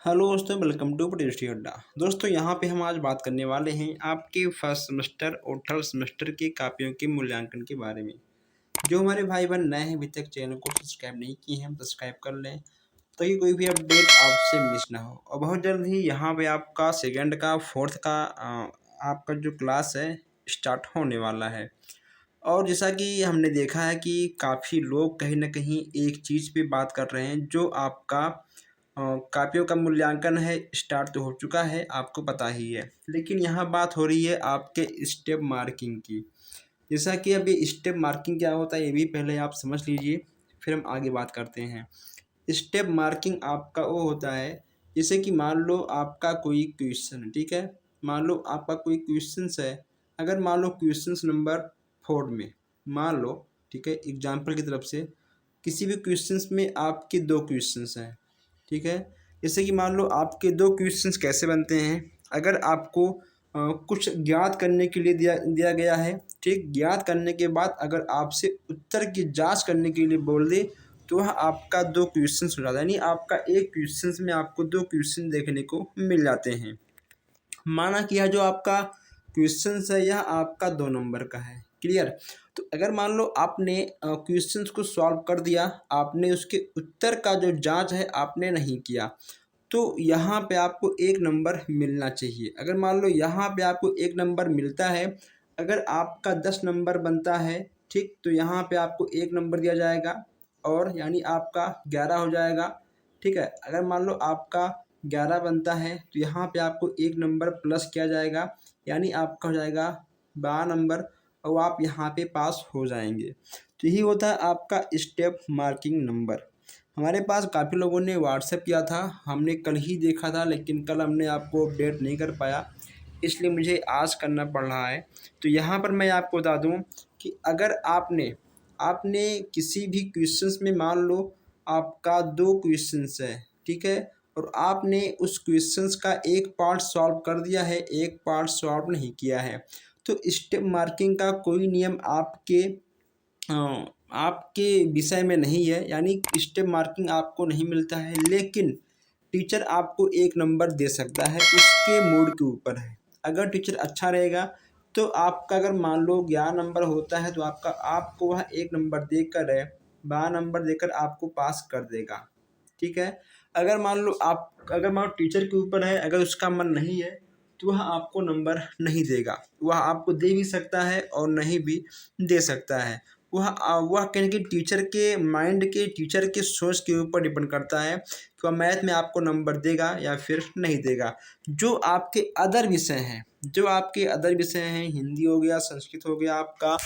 Hello दोस्तों, welcome to पटेस्टी अड्डा। दोस्तों यहाँ पे हम आज बात करने वाले हैं आपके फर्स्ट सेमेस्टर और थर्ड सेमेस्टर की कापियों के मूल्यांकन के बारे में। जो हमारे भाई बहन नए हैं, अभी तक चैनल को सब्सक्राइब नहीं किए हैं, सब्सक्राइब कर लें ताकि कोई भी अपडेट आपसे मिस ना हो। और बहुत जल्द ही यहाँ पे आपका सेकेंड का फोर्थ का आपका जो क्लास है स्टार्ट होने वाला है। और जैसा कि हमने देखा है कि काफ़ी लोग कहीं ना कहीं एक चीज़ पे बात कर रहे हैं, जो आपका कापियों का मूल्यांकन है स्टार्ट तो हो चुका है, आपको पता ही है। लेकिन यहाँ बात हो रही है आपके स्टेप मार्किंग की। जैसा कि अभी स्टेप मार्किंग क्या होता है ये भी पहले आप समझ लीजिए, फिर हम आगे बात करते हैं। स्टेप मार्किंग आपका वो होता है, जैसे कि मान लो आपका कोई क्वेश्चन, ठीक है। मान लो आपका कोई क्वेश्चंस है। अगर मान लो क्वेश्चंस नंबर 4 में मान लो, ठीक है, एग्जाम्पल की तरफ से किसी भी क्वेश्चंस में आपके 2 क्वेश्चंस हैं, ठीक है। जैसे कि मान लो आपके 2 क्वेश्चंस कैसे बनते हैं। अगर आपको कुछ ज्ञात करने के लिए दिया दिया गया है, ठीक। ज्ञात करने के बाद अगर आपसे उत्तर की जांच करने के लिए बोल दे तो वह आपका 2 क्वेश्चंस हो जाता है, यानी आपका एक क्वेश्चंस में आपको 2 क्वेश्चन देखने को मिल जाते हैं। माना कि यह जो आपका क्वेश्चंस है यह आपका 2 नंबर का है, क्लियर। तो अगर मान लो आपने क्वेश्चंस को सॉल्व कर दिया, आपने उसके उत्तर का जो जांच है आपने नहीं किया, तो यहाँ पे आपको 1 नंबर मिलना चाहिए। अगर मान लो यहाँ पे आपको 1 नंबर मिलता है, अगर आपका 10 नंबर बनता है, ठीक, तो यहाँ पे आपको 1 नंबर दिया जाएगा और यानी आपका 11 हो जाएगा, ठीक है। अगर मान लो आपका 11 बनता है तो यहाँ पे आपको 1 नंबर प्लस किया जाएगा, यानी आपका हो जाएगा 12 नंबर और आप यहाँ पे पास हो जाएंगे। तो यही होता है आपका स्टेप मार्किंग नंबर। हमारे पास काफ़ी लोगों ने व्हाट्सएप किया था, हमने कल ही देखा था, लेकिन कल हमने आपको अपडेट नहीं कर पाया, इसलिए मुझे आज करना पड़ रहा है। तो यहाँ पर मैं आपको बता दूँ कि अगर आपने आपने किसी भी क्वेश्चंस में मान लो आपका 2 क्वेश्चंस है, ठीक है, और आपने उस क्वेश्चंस का एक पार्ट सॉल्व कर दिया है, एक पार्ट सॉल्व नहीं किया है, तो स्टेप मार्किंग का कोई नियम आपके विषय में नहीं है, यानी स्टेप मार्किंग आपको नहीं मिलता है। लेकिन टीचर आपको 1 नंबर दे सकता है, उसके मूड के ऊपर है। अगर टीचर अच्छा रहेगा तो आपका अगर मान लो 11 नंबर होता है तो आपको वह 1 नंबर देकर 12 नंबर देकर आपको पास कर देगा, ठीक है। अगर मान लो टीचर के ऊपर है, अगर उसका मन नहीं है तो वह आपको नंबर नहीं देगा। वह आपको दे भी सकता है और नहीं भी दे सकता है। वह कहने की टीचर के माइंड के, टीचर के सोच के ऊपर डिपेंड करता है कि वह मैथ में आपको नंबर देगा या फिर नहीं देगा। जो आपके अदर विषय हैं, हिंदी हो गया, संस्कृत हो गया आपका,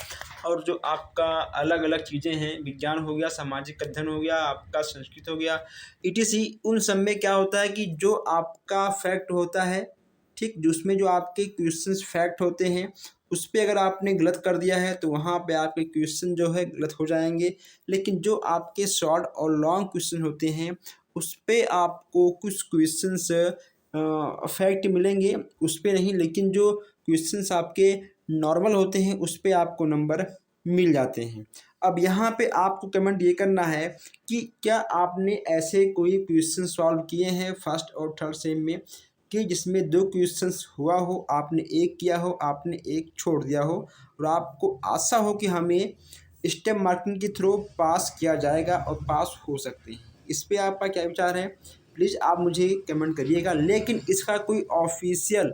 और जो आपका अलग अलग चीज़ें हैं, विज्ञान हो गया, सामाजिक अध्ययन हो गया, आपका संस्कृत हो गया, ईटीसी, उन सब में क्या होता है कि जो आपका फैक्ट होता है, ठीक, जिसमें जो आपके क्वेश्चंस फैक्ट होते हैं उस पे अगर आपने गलत कर दिया है तो वहाँ पे आपके क्वेश्चन जो है गलत हो जाएंगे। लेकिन जो आपके शॉर्ट और लॉन्ग क्वेश्चन होते हैं उस पे आपको कुछ क्वेश्चंस फैक्ट मिलेंगे, उस पे नहीं। लेकिन जो क्वेश्चंस आपके नॉर्मल होते हैं उस पे आपको नंबर मिल जाते हैं। अब यहाँ पे आपको कमेंट ये करना है कि क्या आपने ऐसे कोई क्वेश्चन सॉल्व किए हैं फर्स्ट और थर्ड सेम में कि जिसमें 2 क्वेश्चंस हुआ हो, आपने एक किया हो, आपने एक छोड़ दिया हो, और आपको आशा हो कि हमें स्टेप मार्किंग के थ्रू पास किया जाएगा और पास हो सकते हैं। इस पे आपका क्या विचार है, प्लीज़ आप मुझे कमेंट करिएगा। लेकिन इसका कोई ऑफिशियल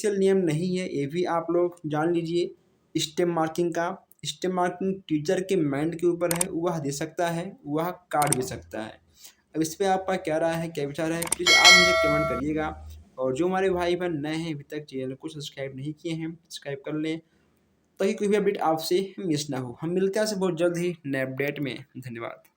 नियम नहीं है, ये भी आप लोग जान लीजिए। स्टेप मार्किंग टीचर के माइंड के ऊपर है, वह दे सकता है, वह काट भी सकता है। अब इस पे आपका क्या राय है, क्या विचार है, प्लीज़ आप मुझे कमेंट करिएगा। और जो हमारे भाई बहन नए हैं, अभी तक चैनल को सब्सक्राइब नहीं किए हैं, सब्सक्राइब कर लें ताकि कोई भी अपडेट आपसे मिस ना हो। हम मिलते हैं आपसे बहुत जल्द ही नए अपडेट में। धन्यवाद।